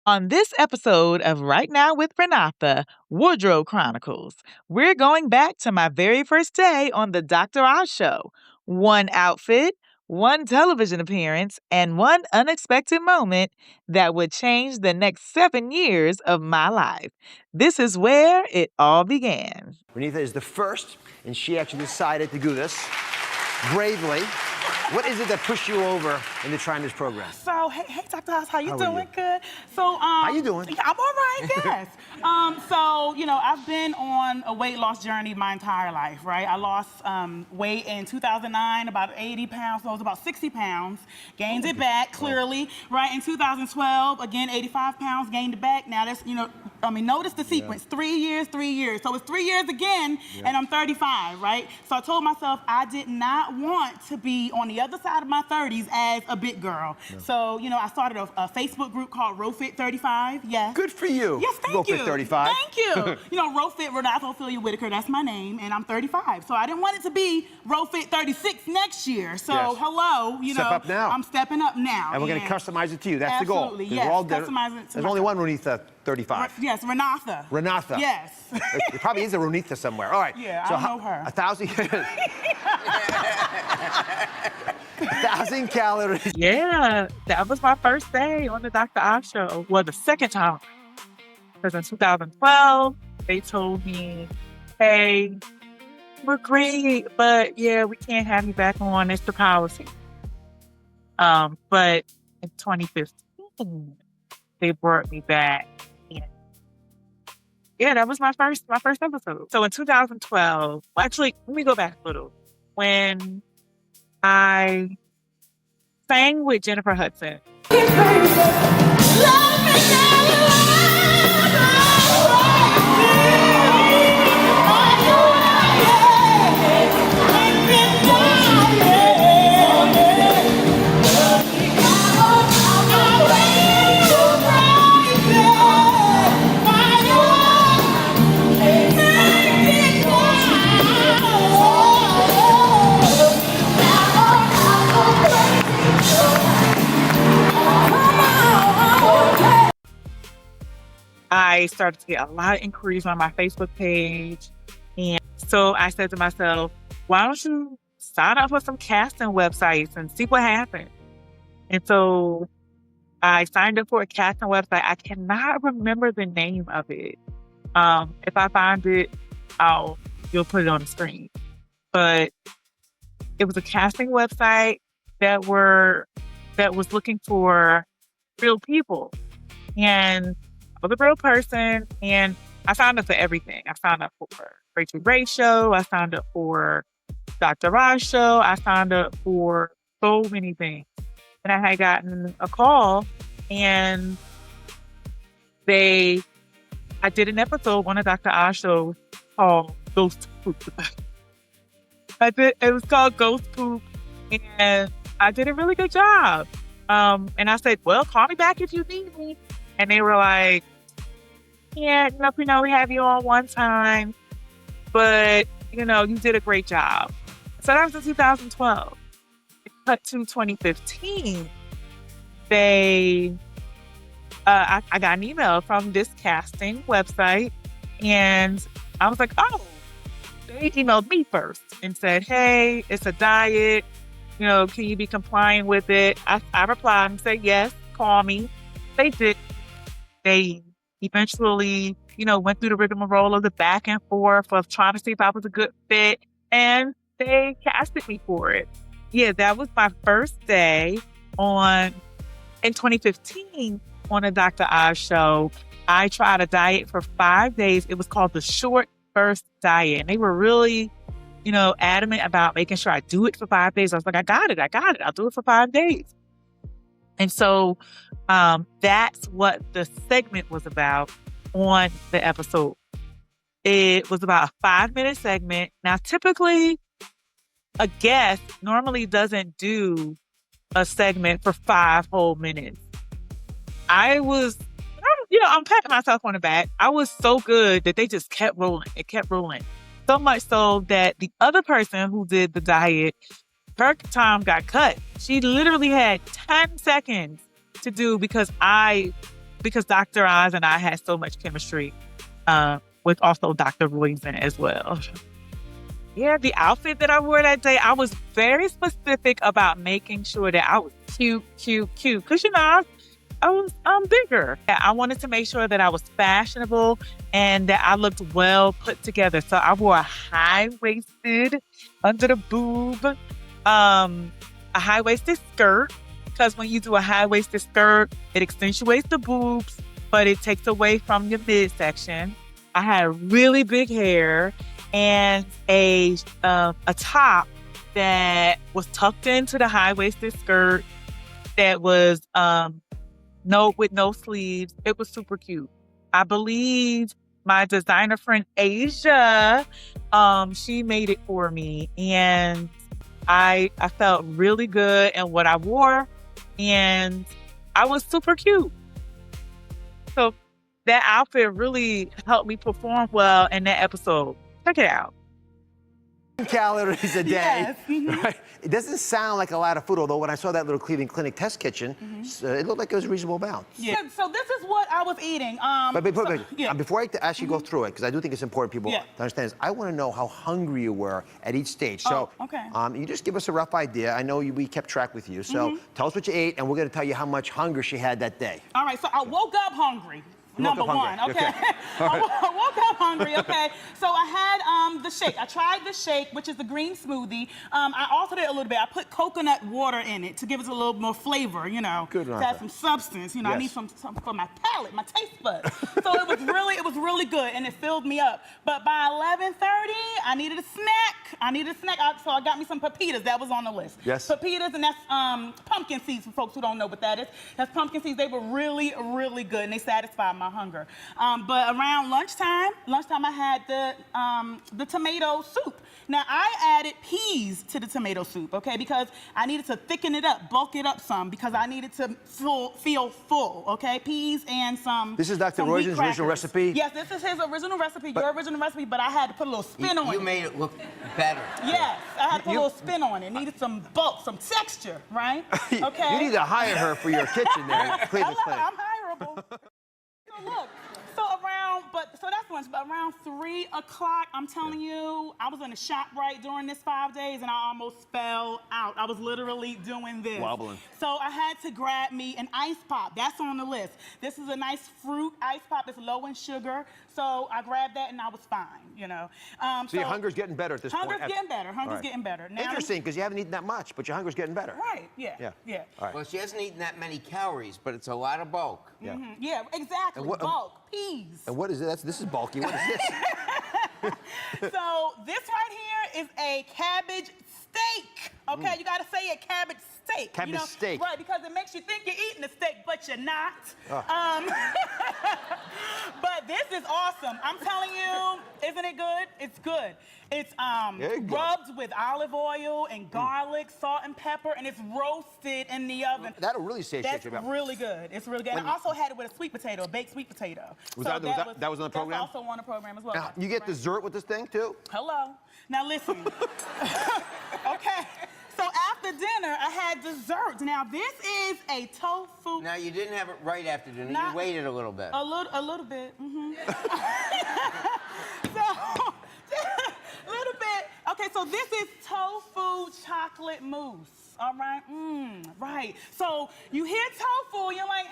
On this episode of Right Now with Rhenotha, Wardrobe Chronicles, we're going back to my very first day on the Dr. Oz show. One outfit, one television appearance, and one unexpected moment that would change the next 7 years of my life. This is where it all began. Rhenotha is the first, and she actually decided to do this bravely. What is it that pushed you over into trying this program? So, hey, Dr. Oz, how you doing? You? Good. So, How you doing? I'm all right, yes. I've been on a weight loss journey my entire life, right? I lost weight in 2009, about 80 pounds, so I was about 60 pounds. Gained it back, clearly, right? In 2012, again, 85 pounds, gained it back. Now, that's, notice the sequence, 3 years, 3 years. So it's 3 years again, and I'm 35, right? So I told myself I did not want to be on the other side of my 30s as a big girl. No. So, I started a Facebook group called RoFit 35, yes. Good for you. Yes, thank you. RoFit 35. Thank you. RoFit, Rhenotha Whitaker, that's my name, and I'm 35. So I didn't want it to be RoFit 36 next year. So, hello, Step up now. I'm stepping up now. And we're going to customize it to you. That's Absolutely, the goal. yes. We're all Customize it to There's only one Rhenotha 35. Yes, Rhenotha. Rhenotha. Yes. There probably is a Rhenotha somewhere. All right. Yeah, so I know her. 1,000 1,000 calories. Yeah, that was my first day on the Dr. Oz show. Well, the second time. Because in 2012, they told me, hey, we're great, but yeah, we can't have you back on. It's the policy. But in 2015, they brought me back. And yeah, that was my first episode. So in 2012, well, actually, let me go back a little. When I sang with Jennifer Hudson. I started to get a lot of inquiries on my Facebook page. And so I said to myself, why don't you sign up for some casting websites and see what happens? And so I signed up for a casting website. I cannot remember the name of it. If I find it, you'll put it on the screen. But it was a casting website that was looking for real people. And I was a real person, and I signed up for everything. I signed up for Rachel Ray show. I signed up for Dr. Oz show. I signed up for so many things. And I had gotten a call, and I did an episode on a Dr. Oz show called Ghost Poop. It was called Ghost Poop, and I did a really good job. And I said, well, call me back if you need me. And they were like, yeah, we have you on one time, but, you did a great job. So that was in 2012. Cut to 2015, I got an email from this casting website, and I was like, oh, they emailed me first and said, hey, it's a diet, can you be compliant with it? I replied and said, yes, call me. They did. They eventually, went through the rigmarole of the back and forth of trying to see if I was a good fit, and they casted me for it. Yeah, that was my first day in 2015 on a Dr. Oz show. I tried a diet for 5 days. It was called the Short Burst Diet. And they were really, adamant about making sure I do it for 5 days. I was like, I got it. I'll do it for 5 days. And so that's what the segment was about on the episode. It was about a 5-minute segment. Now, typically, a guest normally doesn't do a segment for 5 whole minutes. I'm patting myself on the back. I was so good that they just kept rolling. It kept rolling. So much so that the other person who did the diet, her time got cut. She literally had 10 seconds to do because I because Dr. Oz and I had so much chemistry with also Dr. Roizen as well. Yeah, the outfit that I wore that day, I was very specific about making sure that I was cute. Because, I was bigger. I wanted to make sure that I was fashionable and that I looked well put together. So I wore a high-waisted, under the boob, a high-waisted skirt. Because when you do a high-waisted skirt, it accentuates the boobs, but it takes away from your midsection. I had really big hair and a top that was tucked into the high-waisted skirt that was with no sleeves. It was super cute. I believe my designer friend Asia, she made it for me, and I felt really good in what I wore, and I was super cute. So that outfit really helped me perform well in that episode. Check it out. Calories a day. Yes. Right? It doesn't sound like a lot of food, although when I saw that little Cleveland Clinic test kitchen, it looked like it was a reasonable amount. Yeah. So this is what I was eating. Before I ask you to go through it, because I do think it's important people to understand this, I want to know how hungry you were at each stage. So, you just give us a rough idea. I know we kept track with you. So tell us what you ate, and we're going to tell you how much hunger she had that day. All right. So I woke up hungry. Number one, okay. I woke up hungry, okay. So I had the shake. I tried the shake, which is the green smoothie. I altered it a little bit. I put coconut water in it to give it a little more flavor, Good, to have some substance. I need some for my palate, my taste buds. So it was really good, and it filled me up. But by 11:30, I needed a snack. So I got me some pepitas. That was on the list. Yes. Pepitas, and that's pumpkin seeds for folks who don't know what that is. That's pumpkin seeds. They were really good, and they satisfied my hunger. But around lunchtime I had the tomato soup. Now I added peas to the tomato soup, okay, because I needed to thicken it up, bulk it up some, because I needed to feel full, okay? Peas and some. This is Dr. Roizen's original recipe? Yes, this is his original recipe, your original recipe, but I had to put a little spin on it. You made it look better. Yes, I had to put a little spin on it. Needed some bulk, some texture, right? Okay. You need to hire her for your kitchen there at Cleveland Clinic. I'm hireable. So look, so that's lunch, but around 3 o'clock, I'm telling you, I was in a ShopRite during this 5 days, and I almost fell out. I was literally doing this. Wobbling. So I had to grab me an ice pop. That's on the list. This is a nice fruit ice pop. It's low in sugar. So I grabbed that, and I was fine, So your hunger's getting better at this point. Hunger's getting better. Hunger's getting better. Now, interesting, because you haven't eaten that much, but your hunger's getting better. Right, yeah. All right. Well, she hasn't eaten that many calories, but it's a lot of bulk. Yeah. Yeah, exactly. Bulk, peas. And what is it? This is bulky. What is this? So this right here is a cabbage steak. Okay, you gotta say a cabbage steak. Cabbage steak. Right, because it makes you think you're eating a steak, but you're not. But this is awesome. I'm telling you, isn't it good? It's good. It's rubbed with olive oil and garlic, salt and pepper, and it's roasted in the oven. That'll really satiate you. That's really good. It's really good. And I also had it with a sweet potato, a baked sweet potato. That was on the program? That's also on the program as well. Now, you get dessert with this thing, too? Hello. Now listen. Okay. So after dinner, I had dessert. Now this is a tofu. Now you didn't have it right after dinner. You waited a little bit. A little bit. Little bit. Okay, so this is tofu chocolate mousse. All right, right. So you hear tofu, you're like,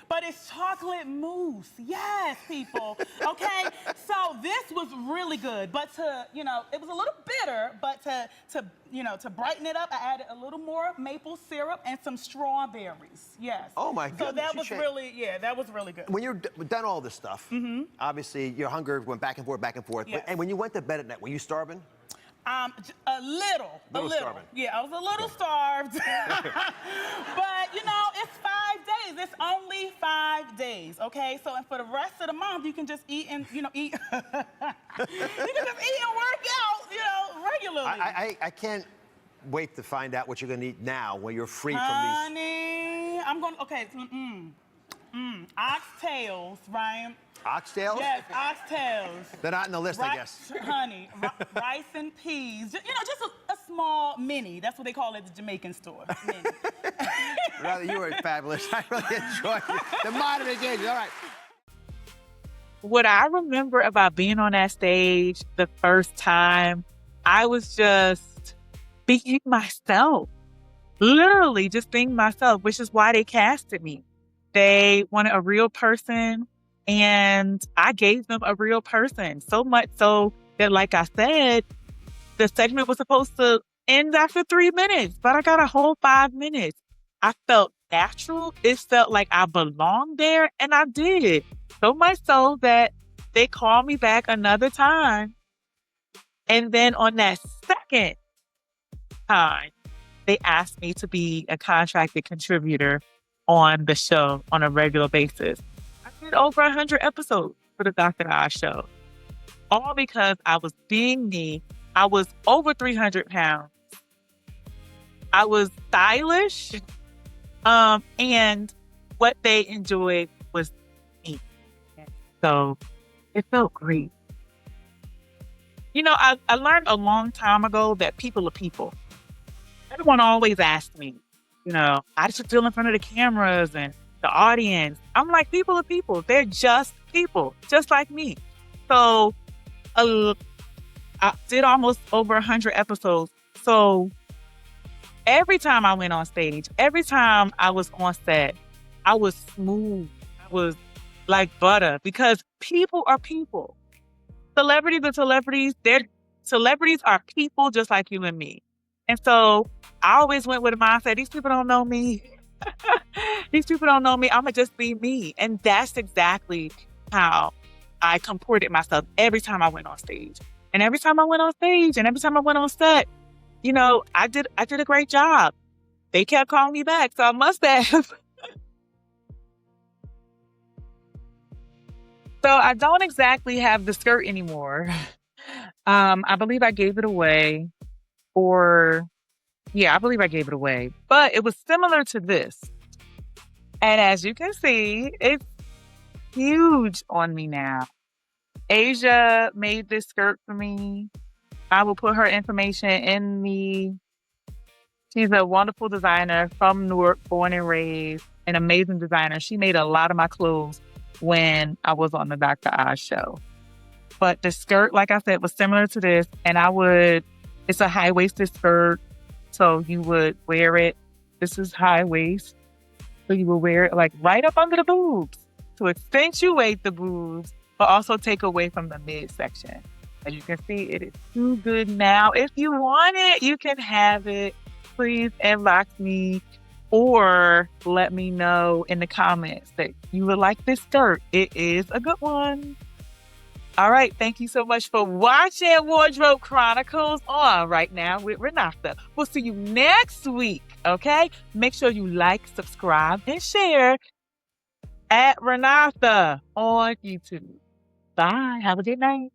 but it's chocolate mousse. Yes, people. Okay. So this was really good, but it was a little bitter, but to brighten it up, I added a little more maple syrup and some strawberries. Yes. Oh my goodness. So that was that was really good. When you're done all this stuff, obviously your hunger went back and forth, Yes. and when you went to bed at night, were you starving? A little. Starving. Yeah, I was a little starved. But, it's 5 days. It's only 5 days, okay? So, and for the rest of the month, you can just eat and, eat. You can just eat and work out, regularly. I can't wait to find out what you're going to eat now when you're free from these. Honey, I'm going to, okay. Oxtails, right? Oxtails? Yes, oxtails. They're not in the list, I guess. Honey, rice and peas. Just a small mini. That's what they call it, the Jamaican store. Mini. Rhenotha, you were fabulous. I really enjoyed it. The modern engagement. All right. What I remember about being on that stage the first time, I was just being myself. Literally just being myself, which is why they casted me. They wanted a real person, and I gave them a real person. So much so that, like I said, the segment was supposed to end after 3 minutes, but I got a whole 5 minutes. I felt natural. It felt like I belonged there, and I did. So much so that they called me back another time. And then on that second time, they asked me to be a contracted contributor on the show on a regular basis. I did over 100 episodes for the Dr. Oz show. All because I was being me. I was over 300 pounds. I was stylish. And what they enjoyed was me. So it felt great. You know, I learned a long time ago that people are people. Everyone always asks me, you know, I just feel in front of the cameras and the audience. I'm like, people are people. They're just people, just like me. So I did almost over 100 episodes. So every time I went on stage, every time I was on set, I was smooth. I was like butter, because people are people. Celebrities are celebrities. Celebrities are people just like you and me. And so I always went with a mindset, these people don't know me. These people don't know me. I'm going to just be me. And that's exactly how I comported myself every time I went on stage. And every time I went on stage and every time I went on set, you know, I did a great job. They kept calling me back, so I must have. So I don't exactly have the skirt anymore. I believe I gave it away. I believe I gave it away. But it was similar to this. And as you can see, it's huge on me now. Asia made this skirt for me. I will put her information in she's a wonderful designer from Newark, born and raised, an amazing designer. She made a lot of my clothes when I was on the Dr. Oz show. But the skirt, like I said, was similar to this. And it's a high-waisted skirt. So you would wear it. This is high waist. So you will wear it like right up under the boobs to accentuate the boobs, but also take away from the midsection. As you can see, it is too good now. If you want it, you can have it. Please inbox me or let me know in the comments that you would like this skirt. It is a good one. All right. Thank you so much for watching Wardrobe Chronicles on Right Now with Rhenotha. We'll see you next week. Okay. Make sure you like, subscribe, and share at Rhenotha on YouTube. Bye. Have a good night.